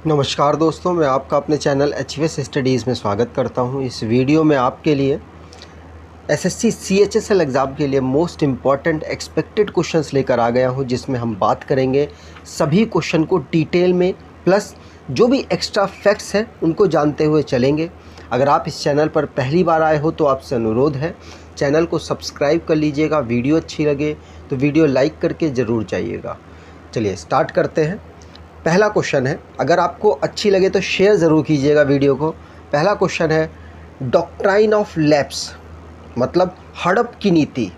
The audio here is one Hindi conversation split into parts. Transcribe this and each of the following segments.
नमस्कार दोस्तों, मैं आपका अपने चैनल HVS स्टडीज़ में स्वागत करता हूं। इस वीडियो में आपके लिए SSC CHSL एग्ज़ाम के लिए मोस्ट इम्पॉर्टेंट एक्सपेक्टेड क्वेश्चंस लेकर आ गया हूं, जिसमें हम बात करेंगे सभी क्वेश्चन को डिटेल में, प्लस जो भी एक्स्ट्रा फैक्ट्स हैं उनको जानते हुए चलेंगे। अगर आप इस चैनल पर पहली बार आए हो तो आपसे अनुरोध है, चैनल को सब्सक्राइब कर लीजिएगा। वीडियो अच्छी लगे तो वीडियो लाइक करके ज़रूर जाइएगा। चलिए स्टार्ट करते हैं। पहला क्वेश्चन है, अगर आपको अच्छी लगे तो शेयर ज़रूर कीजिएगा वीडियो को। पहला क्वेश्चन है, डॉक्ट्राइन ऑफ लैप्स मतलब हड़प की नीति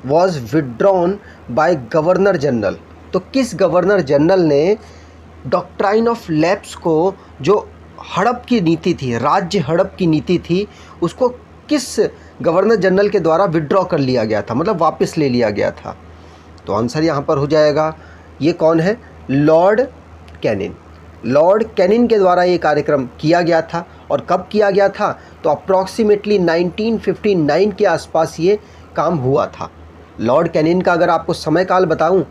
was withdrawn bye governor general. तो किस गवर्नर जनरल ने डॉक्ट्राइन ऑफ लैप्स को, जो हड़प की नीति थी, राज्य हड़प की नीति थी, उसको किस गवर्नर जनरल के द्वारा विड्रॉ कर लिया गया था, मतलब वापस ले लिया गया था? तो आंसर यहाँ पर हो जाएगा, ये कौन है? Lord canine. लॉर्ड कैनिन के द्वारा ये कार्यक्रम किया गया था। और कब किया गया था? तो अप्रॉक्सीमेटली 1959 के आसपास ये काम हुआ था। लॉर्ड कैनिन का अगर आपको समय काल बताऊं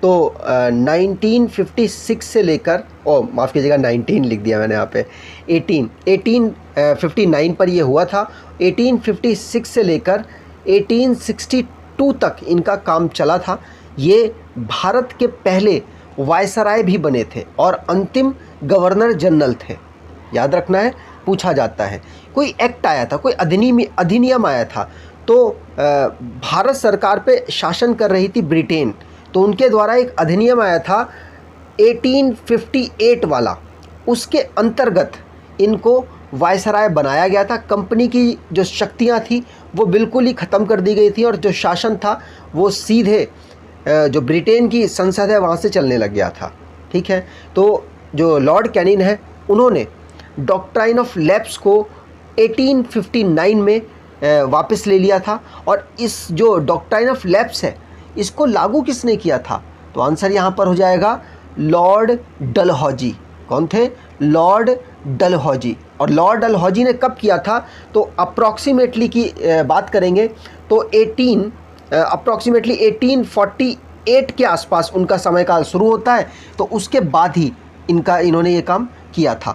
तो 1956 से लेकर, माफ़ कीजिएगा 19 लिख दिया मैंने यहाँ पे, 1859 पर ये हुआ था। 1856 से लेकर 1862 तक इनका काम चला था। ये भारत के पहले वायसराय भी बने थे और अंतिम गवर्नर जनरल थे। याद रखना है, पूछा जाता है। कोई एक्ट आया था, कोई अधिनियम आया था, तो भारत सरकार पे शासन कर रही थी ब्रिटेन, तो उनके द्वारा एक अधिनियम आया था 1858 वाला। उसके अंतर्गत इनको वायसराय बनाया गया था। कंपनी की जो शक्तियाँ थी वो बिल्कुल ही ख़त्म कर दी गई थी और जो शासन था वो सीधे जो ब्रिटेन की संसद है वहाँ से चलने लग गया था। ठीक है, तो जो लॉर्ड कैनिन है उन्होंने डॉक्ट्राइन ऑफ लैप्स को 1859 में वापस ले लिया था। और इस जो डॉक्ट्राइन ऑफ लैप्स है इसको लागू किसने किया था? तो आंसर यहाँ पर हो जाएगा लॉर्ड डलहौजी। कौन थे? लॉर्ड डलहौजी। और लॉर्ड डलहौजी ने कब किया था? तो अप्रॉक्सीमेटली की बात करेंगे तो अप्रॉक्सीमेटली 1848 के आसपास उनका समय काल शुरू होता है। तो उसके बाद ही इन्होंने ये काम किया था।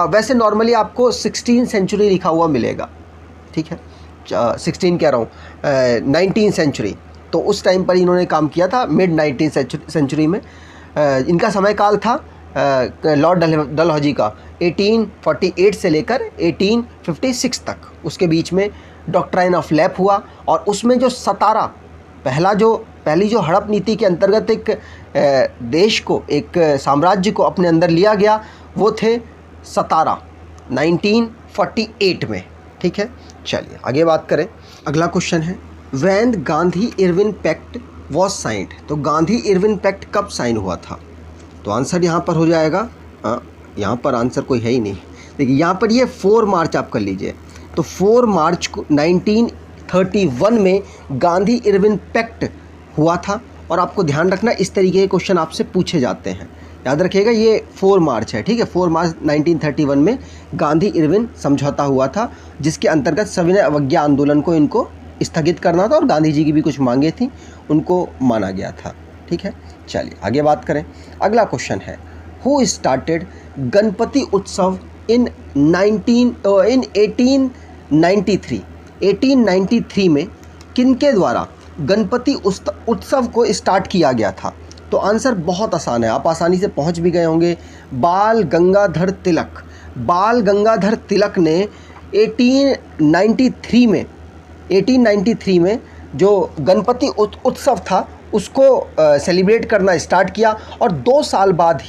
वैसे नॉर्मली आपको 16 सेंचुरी लिखा हुआ मिलेगा। ठीक है, 16 कह रहा हूँ, 19 सेंचुरी। तो उस टाइम पर इन्होंने काम किया था, मिड 19 सेंचुरी में। इनका समय काल था लॉर्ड डलहौजी का 1848 से लेकर 1856 तक। उसके बीच में डॉक्ट्राइन ऑफ लैप हुआ और उसमें जो सतारा, पहली जो हड़प नीति के अंतर्गत एक देश को, एक साम्राज्य को अपने अंदर लिया गया, वो थे सतारा 1948 में। ठीक है, चलिए आगे बात करें। अगला क्वेश्चन है, when Gandhi Irwin pact was signed. तो गांधी इरविन पैक्ट कब साइन हुआ था? तो आंसर यहाँ पर हो जाएगा, यहाँ पर आंसर कोई है ही नहीं। देखिए यहाँ पर ये 4 मार्च आप कर लीजिए। तो 4 मार्च को 1931 में गांधी इरविन पैक्ट हुआ था। और आपको ध्यान रखना, इस तरीके के क्वेश्चन आपसे पूछे जाते हैं, याद रखिएगा। ये 4 मार्च है, ठीक है। 4 मार्च 1931 में गांधी इरविन समझौता हुआ था, जिसके अंतर्गत सविनय अवज्ञा आंदोलन को इनको स्थगित करना था और गांधी जी की भी कुछ मांगे थी, उनको माना गया था। ठीक है, चलिए आगे बात करें। अगला क्वेश्चन है, हु स्टार्टेड गणपति उत्सव इन 1893। 1893 में किनके द्वारा गणपति उत्सव को स्टार्ट किया गया था? तो आंसर बहुत आसान है, आप आसानी से पहुंच भी गए होंगे। बाल गंगाधर तिलक। बाल गंगाधर तिलक ने 1893 में जो गणपति उत्सव था उसको सेलिब्रेट करना स्टार्ट किया। और 2 साल बाद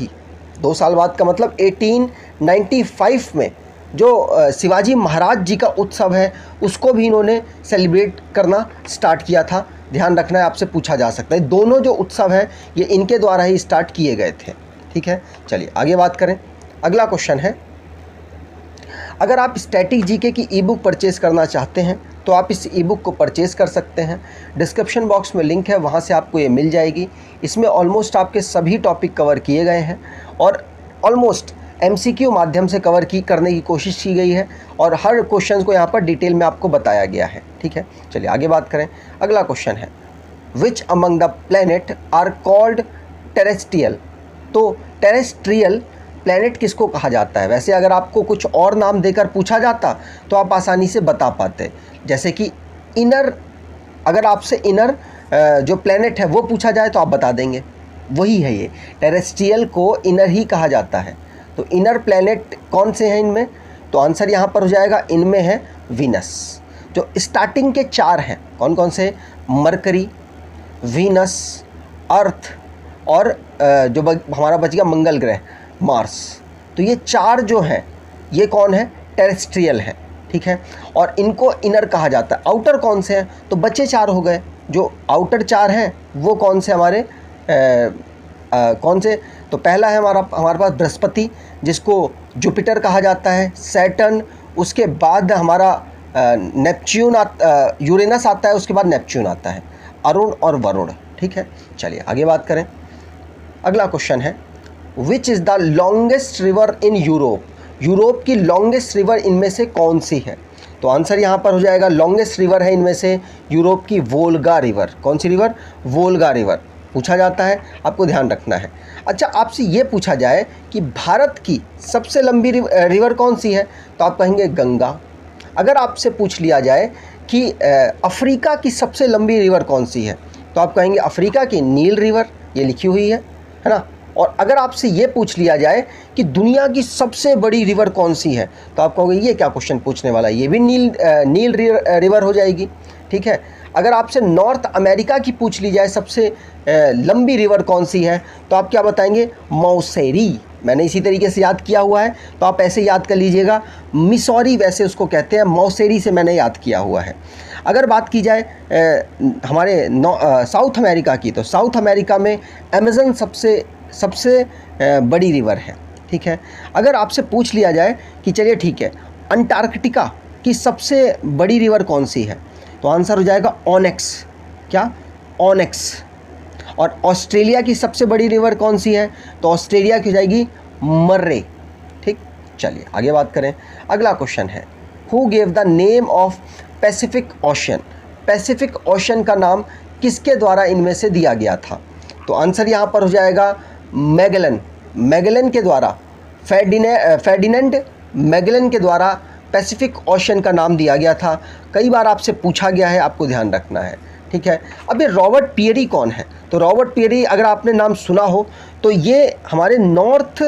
का मतलब 1895 में जो शिवाजी महाराज जी का उत्सव है उसको भी इन्होंने सेलिब्रेट करना स्टार्ट किया था। ध्यान रखना है, आपसे पूछा जा सकता है। दोनों जो उत्सव है ये इनके द्वारा ही स्टार्ट किए गए थे। ठीक है, चलिए आगे बात करें। अगला क्वेश्चन है, अगर आप स्टैटिक जीके की ई बुक परचेज़ करना चाहते हैं तो आप इस ई बुक को परचेज़ कर सकते हैं। डिस्क्रिप्शन बॉक्स में लिंक है, वहाँ से आपको ये मिल जाएगी। इसमें ऑलमोस्ट आपके सभी टॉपिक कवर किए गए हैं और ऑलमोस्ट MCQ माध्यम से कवर करने की कोशिश की गई है और हर क्वेश्चन को यहाँ पर डिटेल में आपको बताया गया है। ठीक है, चलिए आगे बात करें। अगला क्वेश्चन है, which among the planet are called terrestrial. तो टेरेस्ट्रियल प्लैनेट किसको कहा जाता है। वैसे अगर आपको कुछ और नाम देकर पूछा जाता तो आप आसानी से बता पाते, जैसे कि इनर, अगर आपसे इनर जो प्लैनेट है वो पूछा जाए तो आप बता देंगे, वही है ये। टेरेस्ट्रियल को इनर ही कहा जाता है। तो इनर प्लैनेट कौन से हैं इनमें, तो आंसर यहाँ पर हो जाएगा इनमें है वीनस। जो स्टार्टिंग के 4 हैं कौन कौन से, मरकरी, वीनस, अर्थ और जो हमारा बच गया मंगल ग्रह मार्स। तो ये 4 जो हैं ये कौन है, टेरेस्ट्रियल है, ठीक है। और इनको इनर कहा जाता है। आउटर कौन से हैं, तो बचे 4 हो गए। जो आउटर 4 हैं वो कौन से हमारे कौन से, तो पहला है हमारे पास बृहस्पति जिसको जुपिटर कहा जाता है, सैटर्न, उसके बाद हमारा नेपच्यून यूरेनस आता है, उसके बाद नेपच्यून आता है, अरुण और वरुण, ठीक है। चलिए आगे बात करें। अगला क्वेश्चन है which is the longest river in Europe. Europe की लॉन्गेस्ट रिवर इनमें से कौन सी है, तो आंसर यहाँ पर हो जाएगा लॉन्गेस्ट रिवर है इनमें से यूरोप की वोल्गा रिवर। कौन सी रिवर, वोल्गा रिवर पूछा जाता है, आपको ध्यान रखना है। अच्छा, आपसे ये पूछा जाए कि भारत की सबसे लंबी रिवर कौन सी है, तो आप कहेंगे गंगा। अगर आपसे पूछ लिया जाए कि अफ्रीका की सबसे लंबी रिवर कौन सी है, तो आप कहेंगे अफ्रीका की नील रिवर, ये लिखी हुई है ना। और अगर आपसे ये पूछ लिया जाए कि दुनिया की सबसे बड़ी रिवर कौन सी है, तो आप कहोगे ये क्या क्वेश्चन पूछने वाला है, ये भी नील रिवर हो जाएगी, ठीक है। अगर आपसे नॉर्थ अमेरिका की पूछ ली जाए सबसे लंबी रिवर कौन सी है, तो आप क्या बताएंगे, मौसेरी। मैंने इसी तरीके से याद किया हुआ है, तो आप ऐसे याद कर लीजिएगा, मिसौरी वैसे उसको कहते हैं, मौसेरी से मैंने याद किया हुआ है। अगर बात की जाए हमारे साउथ अमेरिका की, तो साउथ अमेरिका में अमेज़न सबसे बड़ी रिवर है, ठीक है। अगर आपसे पूछ लिया जाए कि चलिए ठीक है, अंटार्कटिका की सबसे बड़ी रिवर कौन सी है, तो आंसर हो जाएगा ओनेक्स। क्या, ओनेक्स। और ऑस्ट्रेलिया की सबसे बड़ी रिवर कौन सी है, तो ऑस्ट्रेलिया की हो जाएगी मर्रे, ठीक। चलिए आगे बात करें। अगला क्वेश्चन है who gave the name of Pacific ocean. Pacific ocean का नाम किसके द्वारा इनमें से दिया गया था, तो आंसर यहाँ पर हो जाएगा मैगेलन के द्वारा, फेर्डिनेंड मैगेलन के द्वारा पैसिफिक ओशन का नाम दिया गया था। कई बार आपसे पूछा गया है, आपको ध्यान रखना है, ठीक है। अब ये रॉबर्ट पियरी कौन है, तो रॉबर्ट पियरी अगर आपने नाम सुना हो तो ये हमारे नॉर्थ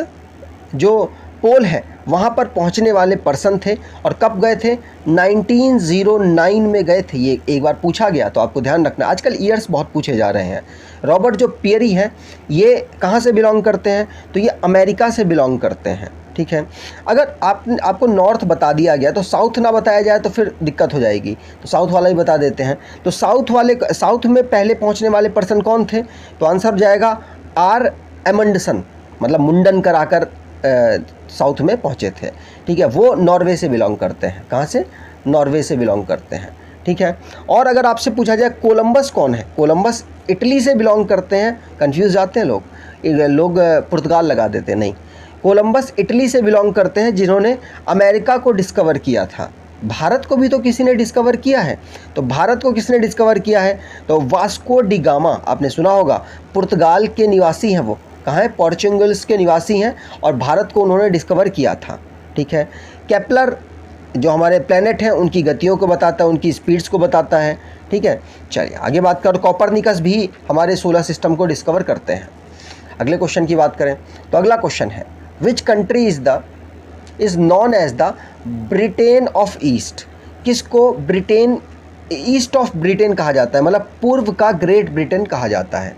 जो पोल है वहाँ पर पहुँचने वाले पर्सन थे। और कब गए थे, 1909 में गए थे। ये एक बार पूछा गया, तो आपको ध्यान रखना। आजकल ईयर्स बहुत पूछे जा रहे हैं। रॉबर्ट जो पियरी हैं ये कहाँ से बिलोंग करते हैं, तो ये अमेरिका से बिलोंग करते हैं, ठीक है। अगर आपको नॉर्थ बता दिया गया तो साउथ ना बताया जाए तो फिर दिक्कत हो जाएगी, तो साउथ वाला ही बता देते हैं। तो साउथ में पहले पहुंचने वाले पर्सन कौन थे, तो आंसर जाएगा आर एमंडसन, मतलब मुंडन कराकर साउथ में पहुंचे थे, ठीक है। वो नॉर्वे से बिलोंग करते हैं। कहाँ से, नॉर्वे से बिलोंग करते हैं, ठीक है। और अगर आपसे पूछा जाए कोलंबस कौन है, कोलंबस इटली से बिलोंग करते हैं। कंफ्यूज जाते हैं लोग पुर्तगाल लगा देते हैं, नहीं, कोलंबस इटली से बिलोंग करते हैं जिन्होंने अमेरिका को डिस्कवर किया था। भारत को भी तो किसी ने डिस्कवर किया है, तो भारत को किसने डिस्कवर किया है, तो वास्को डी गामा, आपने सुना होगा, पुर्तगाल के निवासी हैं वो। कहाँ है, पोर्चुगल्स के निवासी हैं और भारत को उन्होंने डिस्कवर किया था, ठीक है। केपलर जो हमारे प्लैनेट हैं उनकी गतियों को बताता है, उनकी स्पीड्स को बताता है, ठीक है। चलिए आगे बात करें। कोपरनिकस भी हमारे सोलर सिस्टम को डिस्कवर करते हैं। अगले क्वेश्चन की बात करें तो अगला क्वेश्चन है which country is known as the Britain of east. किसको ब्रिटेन, ईस्ट ऑफ ब्रिटेन कहा जाता है, मतलब पूर्व का ग्रेट ब्रिटेन कहा जाता है,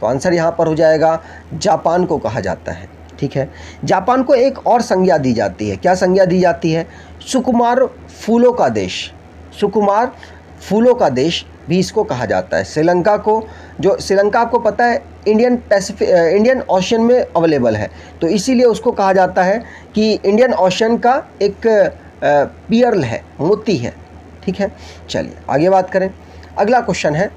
तो आंसर यहाँ पर हो जाएगा जापान को कहा जाता है, ठीक है। जापान को एक और संज्ञा दी जाती है। क्या संज्ञा दी जाती है, सुकुमार फूलों का देश। सुकुमार फूलों का देश भी इसको कहा जाता है। श्रीलंका को, जो श्रीलंका आपको पता है इंडियन ओशन में अवेलेबल है, तो इसीलिए उसको कहा जाता है कि इंडियन ओशन का एक पियर्ल है, मोती है, ठीक है। चलिए आगे बात करें। अगला क्वेश्चन है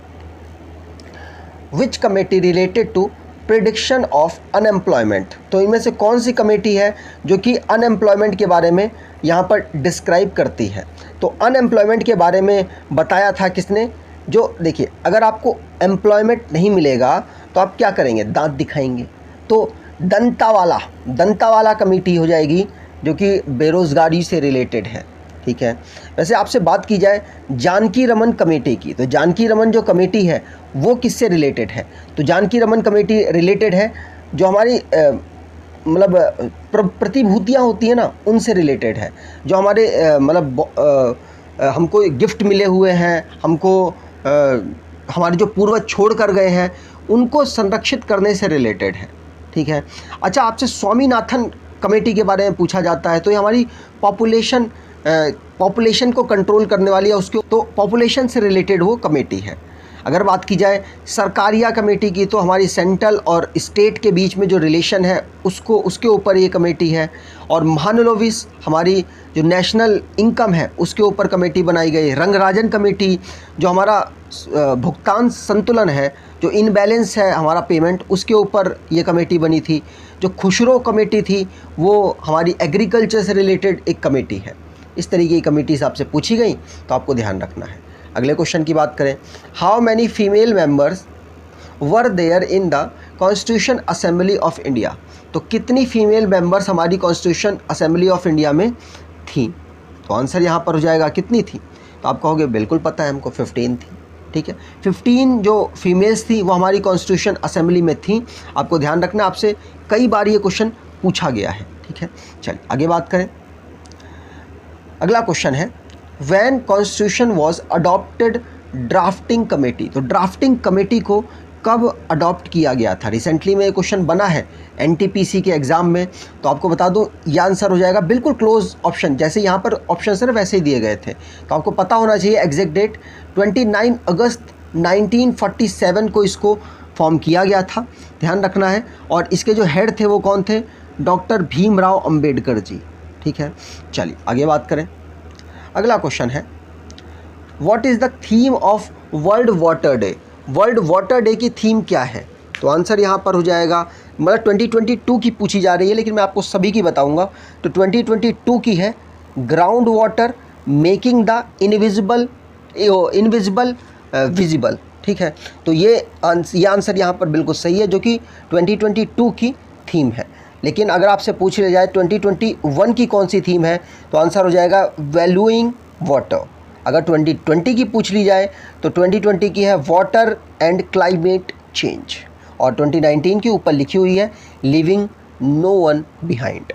which committee related to prediction of unemployment. तो इनमें से कौन सी कमेटी है जो कि अनएम्प्लॉयमेंट के बारे में यहाँ पर डिस्क्राइब करती है, तो अनएम्प्लॉयमेंट के बारे में बताया था किसने, जो देखिए अगर आपको एम्प्लॉयमेंट नहीं मिलेगा तो आप क्या करेंगे, दांत दिखाएंगे। तो दंतावाला कमेटी हो जाएगी जो कि बेरोज़गारी से रिलेटेड है, ठीक है। वैसे आपसे बात की जाए जानकी रमन कमेटी की, तो जानकी रमन जो कमेटी है वो किससे रिलेटेड है? तो जानकी रमन कमेटी रिलेटेड है जो हमारी मतलब प्रतिभूतियाँ होती हैं ना, उनसे रिलेटेड है। जो हमारे हमको गिफ्ट मिले हुए हैं, हमको हमारे जो पूर्वज छोड़ कर गए हैं, उनको संरक्षित करने से रिलेटेड है, ठीक है। अच्छा, आपसे स्वामीनाथन कमेटी के बारे में पूछा जाता है, तो ये हमारी पॉपुलेशन को कंट्रोल करने वाली है, उसके तो पॉपुलेशन से रिलेटेड वो कमेटी है। अगर बात की जाए सरकारिया कमेटी की, तो हमारी सेंट्रल और स्टेट के बीच में जो रिलेशन है उसके ऊपर ये कमेटी है। और महानलोविस हमारी जो नेशनल इनकम है उसके ऊपर कमेटी बनाई गई। रंगराजन कमेटी जो हमारा भुगतान संतुलन है, जो इनबैलेंस है हमारा पेमेंट, उसके ऊपर ये कमेटी बनी थी। जो खुशरो कमेटी थी वो हमारी एग्रीकल्चर से रिलेटेड एक कमेटी है। इस तरीके की कमेटीज आपसे पूछी गई तो आपको ध्यान रखना है। अगले क्वेश्चन की बात करें, how many female members were there in the constitution assembly of India? तो कितनी फीमेल मेंबर्स हमारी कॉन्स्टिट्यूशन असेंबली ऑफ इंडिया में थी? तो आंसर यहाँ पर हो जाएगा कितनी थी? तो आप कहोगे बिल्कुल पता है हमको, 15 थी, ठीक है। 15 जो फीमेल्स थी वो हमारी कॉन्स्टिट्यूशन असेंबली में थी। आपको ध्यान रखना, आपसे कई बार ये क्वेश्चन पूछा गया है, ठीक है। चलिए आगे बात करें। अगला क्वेश्चन है, when constitution was adopted drafting committee? तो ड्राफ्टिंग कमेटी को कब अडॉप्ट किया गया था? रिसेंटली में ये क्वेश्चन बना है एनटीपीसी के एग्ज़ाम में। तो आपको बता दूं ये आंसर हो जाएगा बिल्कुल क्लोज ऑप्शन, जैसे यहाँ पर ऑप्शन सिर्फ वैसे ही दिए गए थे। तो आपको पता होना चाहिए एग्जैक्ट डेट 29 अगस्त 1947 को इसको फॉर्म किया गया था, ध्यान रखना है। और इसके जो हेड थे वो कौन थे? डॉक्टर भीमराव अंबेडकर जी, ठीक है। चलिए आगे बात करें। अगला क्वेश्चन है, what is the theme of world water day? World water day की थीम क्या है? तो आंसर यहाँ पर हो जाएगा, मतलब 2022 की पूछी जा रही है लेकिन मैं आपको सभी की बताऊंगा। तो 2022 की है ground water making the invisible visible, ठीक है। तो ये आंसर यहाँ पर बिल्कुल सही है, जो कि 2022 की थीम है। लेकिन अगर आपसे पूछ लिया जाए 2021 की कौन सी थीम है, तो आंसर हो जाएगा वैल्यूइंग वाटर। अगर 2020 की पूछ ली जाए तो 2020 की है वाटर एंड क्लाइमेट चेंज, और 2019 की ऊपर लिखी हुई है लिविंग नो वन बिहाइंड।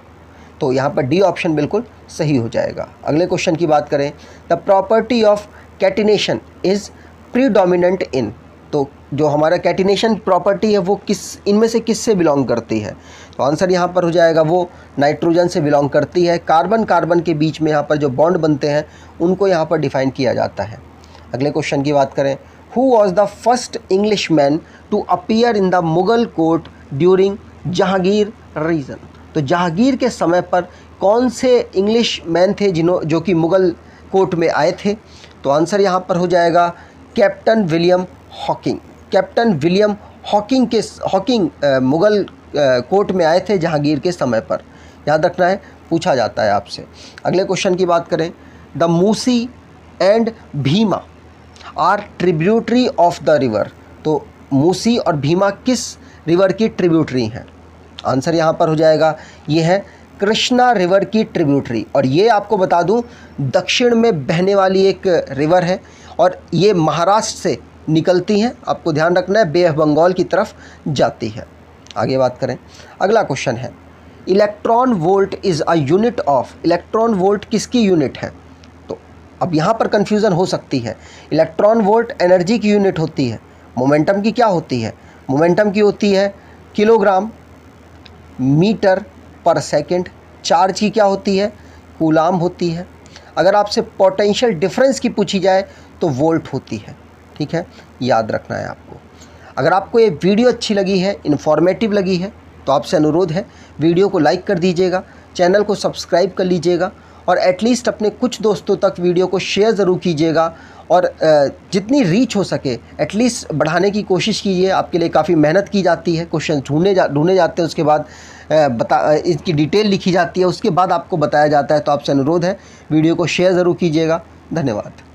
तो यहाँ पर डी ऑप्शन बिल्कुल सही हो जाएगा। अगले क्वेश्चन की बात करें, the property of catenation is predominant इन? तो जो हमारा कैटिनेशन प्रॉपर्टी है वो इनमें से किससे बिलोंग करती है? तो आंसर यहाँ पर हो जाएगा वो नाइट्रोजन से बिलोंग करती है। कार्बन के बीच में यहाँ पर जो बॉन्ड बनते हैं उनको यहाँ पर डिफाइन किया जाता है। अगले क्वेश्चन की बात करें, who was the first English man to appear in the Mughal court during Jahangir reign? तो जहांगीर के समय पर कौन से इंग्लिश मैन थे जो कि मुगल कोर्ट में आए थे? तो आंसर यहाँ पर हो जाएगा captain William Hawking. Captain William Hawking Mughal court में आए थे जहांगीर के समय पर, याद रखना है, पूछा जाता है आपसे। अगले क्वेश्चन की बात करें, the Musi and Bhima are tributary of the river? तो मूसी और भीमा किस रिवर की ट्रिब्यूटरी हैं? आंसर यहाँ पर हो जाएगा, ये है कृष्णा रिवर की ट्रिब्यूटरी। और ये आपको बता दूँ दक्षिण में बहने वाली एक रिवर है और ये महाराष्ट्र से निकलती हैं, आपको ध्यान रखना है, बे ऑफ बंगाल की तरफ जाती है। आगे बात करें। अगला क्वेश्चन है, electron volt is a unit of? Electron volt किसकी यूनिट है? तो अब यहाँ पर कन्फ्यूज़न हो सकती है। इलेक्ट्रॉन वोल्ट एनर्जी की यूनिट होती है, मोमेंटम की क्या होती है? मोमेंटम की होती है किलोग्राम मीटर पर सेकंड। चार्ज की क्या होती है? कूलाम होती है। अगर आपसे पोटेंशियल डिफरेंस की पूछी जाए तो वोल्ट होती है, ठीक है, याद रखना है आपको। अगर आपको ये वीडियो अच्छी लगी है, इन्फॉर्मेटिव लगी है, तो आपसे अनुरोध है वीडियो को लाइक कर दीजिएगा, चैनल को सब्सक्राइब कर लीजिएगा और एटलीस्ट अपने कुछ दोस्तों तक वीडियो को शेयर ज़रूर कीजिएगा और जितनी रीच हो सके एटलीस्ट बढ़ाने की कोशिश कीजिए। आपके लिए काफ़ी मेहनत की जाती है, क्वेश्चन ढूंढे जाते हैं, उसके बाद इसकी डिटेल लिखी जाती है, उसके बाद आपको बताया जाता है। तो आपसे अनुरोध है वीडियो को शेयर ज़रूर कीजिएगा। धन्यवाद।